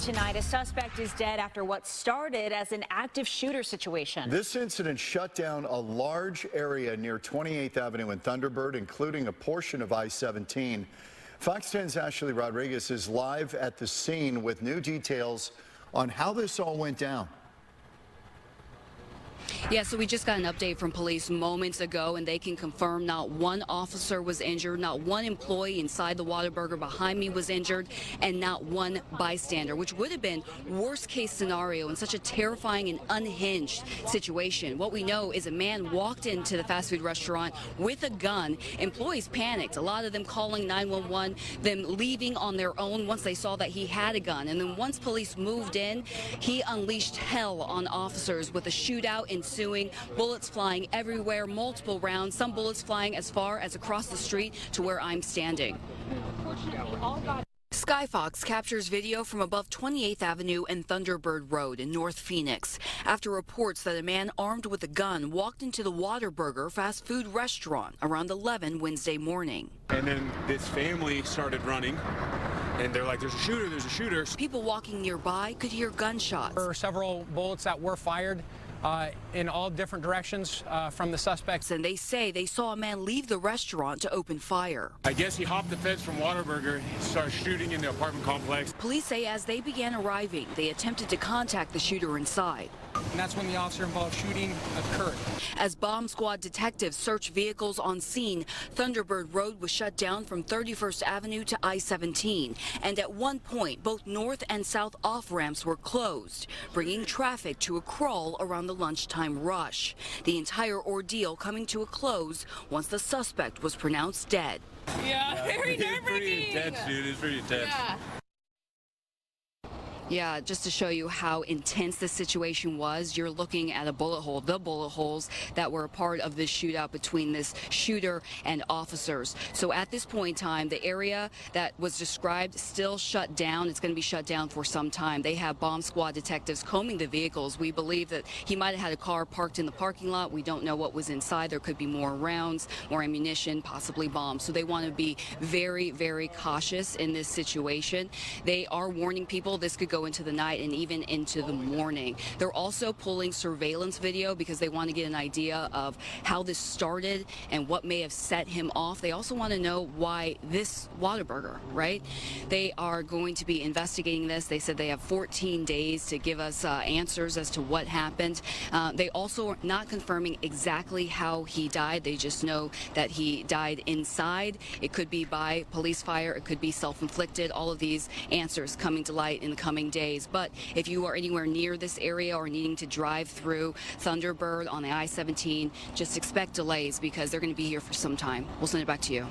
tonight. A suspect is dead after what started as an active shooter situation. This incident shut down a large area near 28th Avenue in Thunderbird, including a portion of I-17. Fox 10's Ashley Rodriguez is live at the scene with new details on how this all went down. Yeah, so we just got an update from police moments ago, and they can confirm not one officer was injured, not one employee inside the Whataburger behind me was injured, and not one bystander, which would have been worst case scenario in such a terrifying and unhinged situation. What we know is a man walked into the fast food restaurant with a gun. Employees panicked, a lot of them calling 911, them leaving on their own once they saw that he had a gun. And then once police moved in, he unleashed hell on officers with a shootout ensuing, bullets flying everywhere, multiple rounds, some bullets flying as far as across the street to where I'm standing. Skyfox captures video from above 28th Avenue and Thunderbird Road in North Phoenix after reports that a man armed with a gun walked into the Whataburger fast food restaurant around 11 Wednesday morning. And then this family started running. And they're like, there's a shooter, there's a shooter. People walking nearby could hear gunshots. There were several bullets that were fired in all different directions from the suspects. And they say they saw a man leave the restaurant to open fire. I guess he hopped the fence from Whataburger, started shooting in the apartment complex. Police say as they began arriving, they attempted to contact the shooter inside. And that's when the officer-involved shooting occurred. As bomb squad detectives searched vehicles on scene, Thunderbird Road was shut down from 31st Avenue to I-17. And at one point, both north and south off-ramps were closed, bringing traffic to a crawl around the lunchtime rush. The entire ordeal coming to a close once the suspect was pronounced dead. Yeah, very nerve-wracking. It's pretty intense, dude. It's pretty intense. Yeah. Yeah, just to show you how intense the situation was, you're looking at a bullet hole, the bullet holes that were a part of this shootout between this shooter and officers. So at this point in time, the area that was described still shut down. It's going to be shut down for some time. They have bomb squad detectives combing the vehicles. We believe that he might have had a car parked in the parking lot. We don't know what was inside. There could be more rounds, more ammunition, possibly bombs. So they want to be very, very cautious in this situation. They are warning people this could go into the night and even into the morning. They're also pulling surveillance video because they want to get an idea of how this started and what may have set him off. They also want to know why this Whataburger, right? They are going to be investigating this. They said they have 14 days to give us answers as to what happened. They also are not confirming exactly how he died. They just know that he died inside. It could be by police fire. It could be self-inflicted. All of these answers coming to light in the coming days. But if you are anywhere near this area or needing to drive through Thunderbird on the I-17, just expect delays because they're going to be here for some time. We'll send it back to you.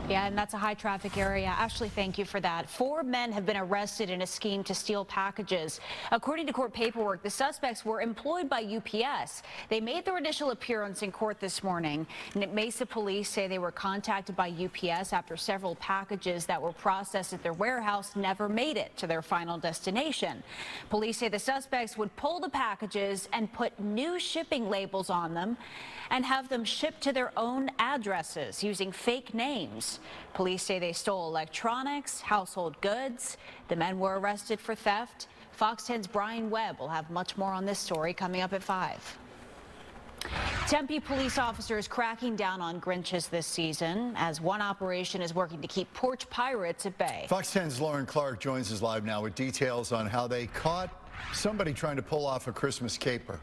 Yeah, and that's a high traffic area. Ashley, thank you for that. 4 men have been arrested in a scheme to steal packages. According to court paperwork, the suspects were employed by UPS. They made their initial appearance in court this morning. Mesa police say they were contacted by UPS after several packages that were processed at their warehouse never made it to their final destination. Police say the suspects would pull the packages and put new shipping labels on them and have them shipped to their own addresses using fake names. Police say they stole electronics, household goods. The men were arrested for theft. Fox 10's Brian Webb will have much more on this story coming up at 5. Tempe police officers cracking down on Grinches this season as one operation is working to keep porch pirates at bay. Fox 10's Lauren Clark joins us live now with details on how they caught somebody trying to pull off a Christmas caper.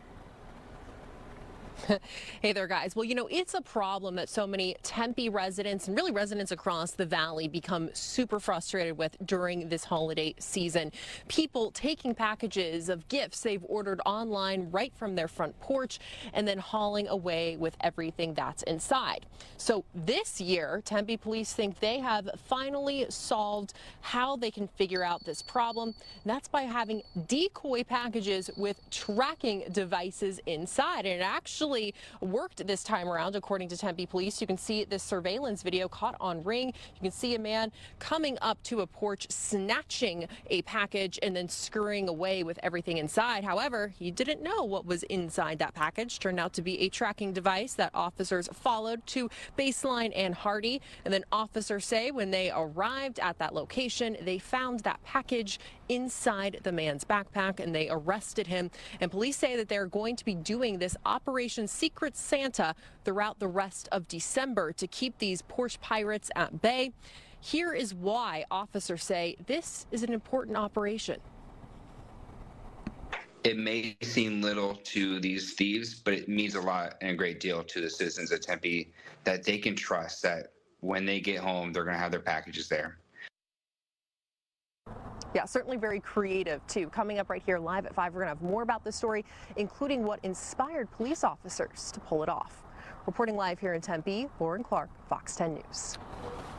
Hey there, guys. Well, you know, it's a problem that so many Tempe residents and really residents across the valley become super frustrated with during this holiday season. People taking packages of gifts they've ordered online right from their front porch and then hauling away with everything that's inside. So this year, Tempe police think they have finally solved how they can figure out this problem. And that's by having decoy packages with tracking devices inside. And it actually actually worked this time around, according to Tempe police. You can see this surveillance video caught on Ring. You can see a man coming up to a porch, snatching a package and then scurrying away with everything inside. However, he didn't know what was inside that package. Turned out to be a tracking device that officers followed to Baseline and Hardy. And then officers say when they arrived at that location, they found that package inside the man's backpack and they arrested him. And police say that they're going to be doing this Operation Secret Santa throughout the rest of December to keep these porch pirates at bay. Here is why officers say this is an important operation. It may seem little to these thieves, but it means a lot and a great deal to the citizens of Tempe that they can trust that when they get home, they're going to have their packages there. Yeah, certainly very creative, too. Coming up right here live at 5, we're going to have more about this story, including what inspired police officers to pull it off. Reporting live here in Tempe, Lauren Clark, Fox 10 News.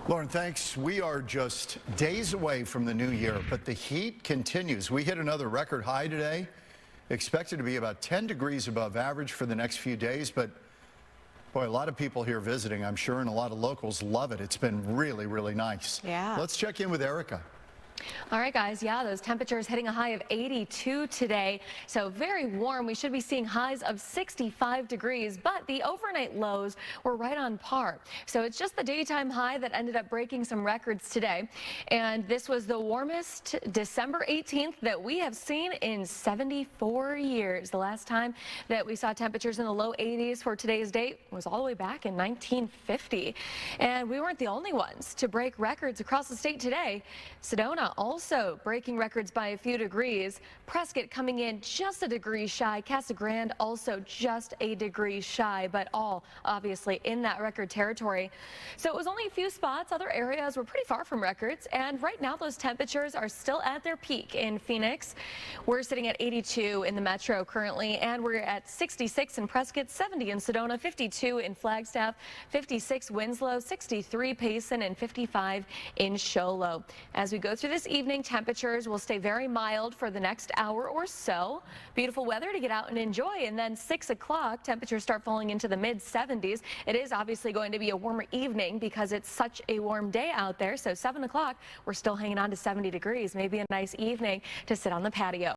Lauren, thanks. We are just days away from the new year, but the heat continues. We hit another record high today, expected to be about 10 degrees above average for the next few days, but boy, a lot of people here visiting, I'm sure, and a lot of locals love it. It's been really, really nice. Yeah. Let's check in with Erica. All right, guys. Yeah, those temperatures hitting a high of 82 today. So very warm. We should be seeing highs of 65 degrees, but the overnight lows were right on par. So it's just the daytime high that ended up breaking some records today. And this was the warmest December 18th that we have seen in 74 years. The last time that we saw temperatures in the low 80s for today's date was all the way back in 1950. And we weren't the only ones to break records across the state today. Sedona also breaking records by a few degrees. Prescott coming in just a degree shy. Casa Grande also just a degree shy, but all obviously in that record territory. So it was only a few spots. Other areas were pretty far from records. And right now those temperatures are still at their peak in Phoenix. We're sitting at 82 in the metro currently, and we're at 66 in Prescott, 70 in Sedona, 52 in Flagstaff, 56 Winslow, 63 Payson, and 55 in Show Low. As we go through this evening, temperatures will stay very mild for the next hour or so. Beautiful weather to get out and enjoy. And then 6 o'clock, temperatures start falling into the mid 70s. It is obviously going to be a warmer evening because it's such a warm day out there. So 7 o'clock, we're still hanging on to 70 degrees. Maybe a nice evening to sit on the patio.